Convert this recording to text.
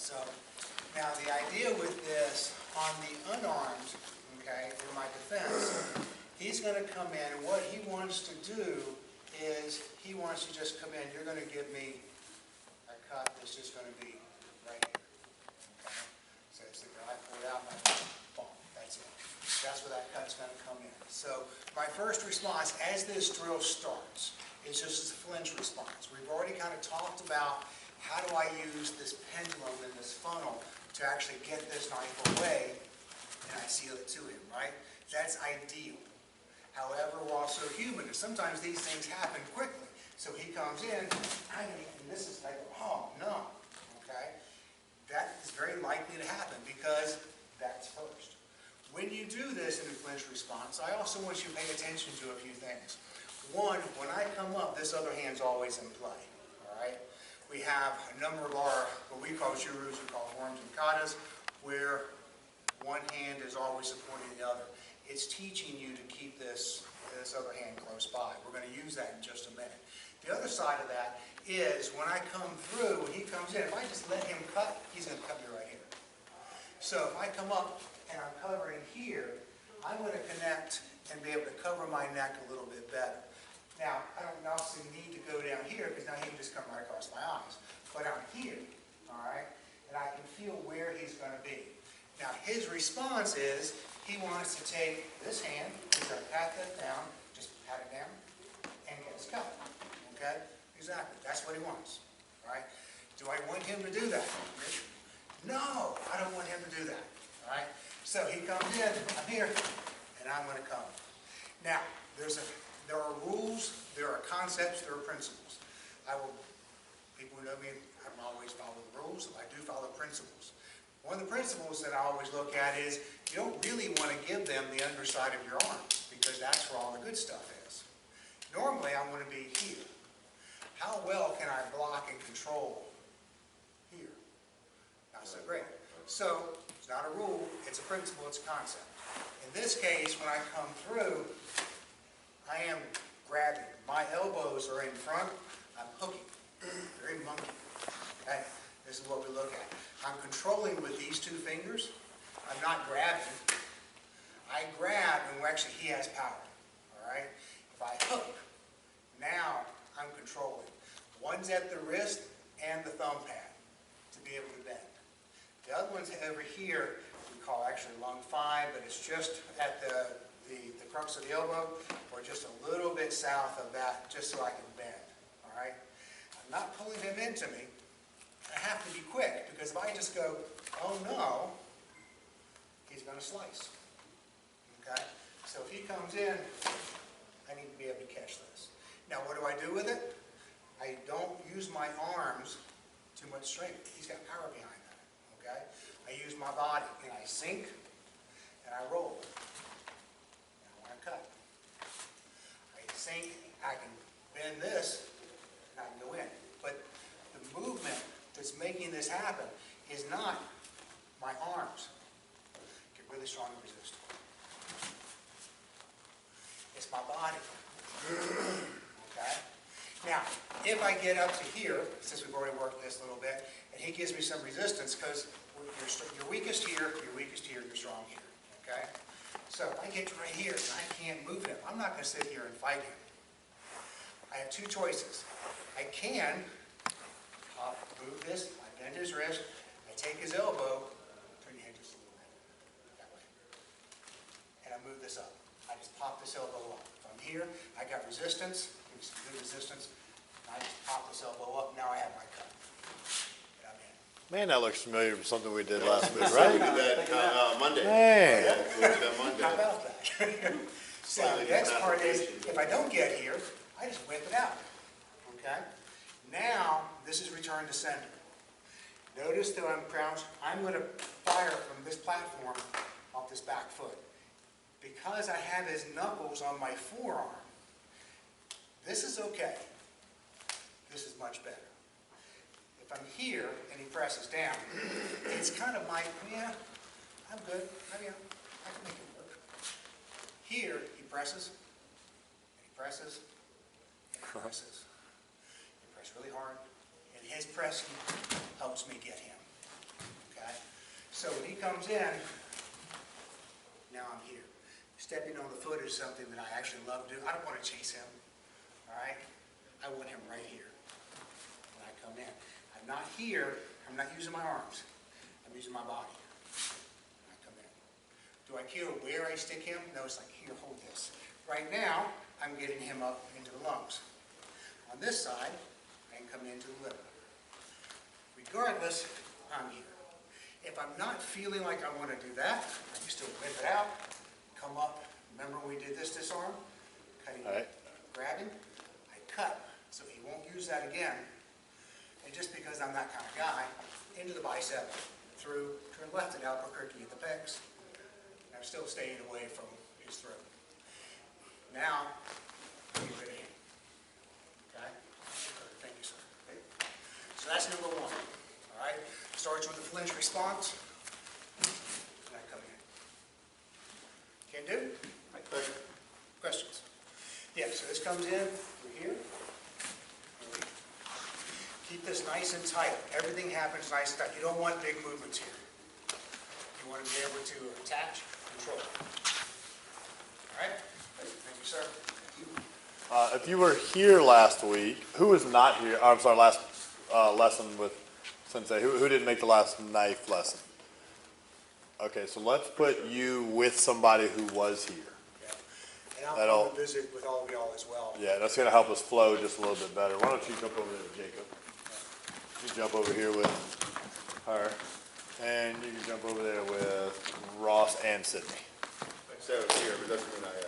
So, now the idea with this, on the unarmed, okay, in my defense, he's going to come in, and what he wants to do is, he wants to just come in, you're going to give me a cut that's just going to be right here. Okay? So it's like I pull it out, and I boom, that's it. That's where that cut's going to come in. So my first response, as this drill starts, is just a flinch response. We've already kind of talked about how do I use this pendulum and this funnel to actually get this knife away, and I seal it to him, right? That's ideal. However, we're also human, and sometimes these things happen quickly. So he comes in, and this is like, oh, no, okay? That is very likely to happen because that's first. When you do this in a flinch response, I also want you to pay attention to a few things. One, when I come up, this other hand's always in play, all right? We have a number of our, what we call jurus, we call worms and katas, where one hand is always supporting the other. It's teaching you to keep this other hand close by. We're going to use that in just a minute. The other side of that is when I come through, when he comes in, if I just let him cut, he's going to cut me right here. So if I come up and I'm covering here, I'm going to connect and be able to cover my neck a little bit better. Now, I don't obviously need to go down here because now he can just come right across my eyes. But I'm here, all right, and I can feel where he's going to be. Now, his response is he wants to take this hand, he's going to pat that down, just pat it down, and get his cut. Okay? Exactly. That's what he wants. Right? Do I want him to do that? No, I don't want him to do that. All right? So he comes in, I'm here, and I'm going to come. Now, there are rules, there are concepts, there are principles. People who know me, I don't always follow the rules. I do follow principles. One of the principles that I always look at is you don't really want to give them the underside of your arm because that's where all the good stuff is. Normally, I want to be here. How well can I block and control here? Not so great. So, it's not a rule, it's a principle, it's a concept. In this case, when I come through, I am grabbing. My elbows are in front, I'm hooking. Very monkey. Okay? This is what we look at. I'm controlling with these two fingers. I'm not grabbing. I grab, and actually he has power. All right? If I hook, now I'm controlling. One's at the wrist and the thumb pad to be able to bend. The other one's over here, we call actually lung 5, but it's just at the crux of the elbow, or just a little bit south of that, just so I can bend. All right? I'm not pulling him into me. I have to be quick, because if I just go, oh no, he's going to slice. Okay? So if he comes in, I need to be able to catch this. Now what do I do with it? I don't use my arms too much strength. He's got power behind that. Okay? I use my body, and I sink, and I roll. And I want to cut. I sink, I can bend this, and I can go in. But the movement that's making this happen is not my arms. Get really strong and resist. It's my body. Okay? Now, if I get up to here, since we've already worked this a little bit, and he gives me some resistance, because you're weakest here, you're strong here. Okay? So if I get right here and I can't move him, I'm not going to sit here and fight him. I have two choices. I can move this, I bend his wrist, I take his elbow, turn your head just a little bit, that way, and I move this up. I just pop this elbow up. If I'm here, I got resistance, give me some good resistance, and I just pop this elbow up, now I have my cut. And I'm in. Man, that looks familiar with something we did last week, right? We did that Monday. Man. Yeah, we did that Monday. How about that? So the next part is, if I don't get here, I just whip it out. Okay? Now, this is return to center. Notice that I'm crouched. I'm going to fire from this platform off this back foot. Because I have his knuckles on my forearm, this is okay. This is much better. If I'm here and he presses down, it's kind of like, yeah, I'm good. I can make it work. Here, he presses, and he presses, and he presses. He presses really hard, and his pressing helps me get him. So when he comes in, now I'm here. Stepping on the foot is something that I actually love to do. I don't want to chase him, all right? I want him right here when I come in. I'm not here, I'm not using my arms. I'm using my body when I come in. Do I care where I stick him? No, it's like, here, hold this. Right now, I'm getting him up into the lungs. On this side, I can come into the liver. Regardless, I'm here. If I'm not feeling like I want to do that, I can still whip it out, come up. Remember when we did this disarm? Cutting, All right. grabbing, I cut, so he won't use that again. And just because I'm that kind of guy, into the bicep, through, turn left at Albuquerque at the pecs. I'm still staying away from his throat. Now, get rid of him. Okay? Thank you, sir. So that's number one. All right? Starts with the flinch response. And I come in. Can do? Questions? Yeah, so this comes in, we're here. Keep this nice and tight. Everything happens nice and tight. You don't want big movements here. You want to be able to attach, control. All right? Thank you, sir. If you were here last week, who was not here? I'm sorry, last lesson with Sensei. Who didn't make the last knife lesson? Okay, so let's put you with somebody who was here. Yeah. And I'll That'll- come and visit with all of y'all as well. Yeah, that's going to help us flow just a little bit better. Why don't you jump over there, Jacob? You jump over here with her, and you can jump over there with Ross and Sydney. Sarah's here, but doesn't mean I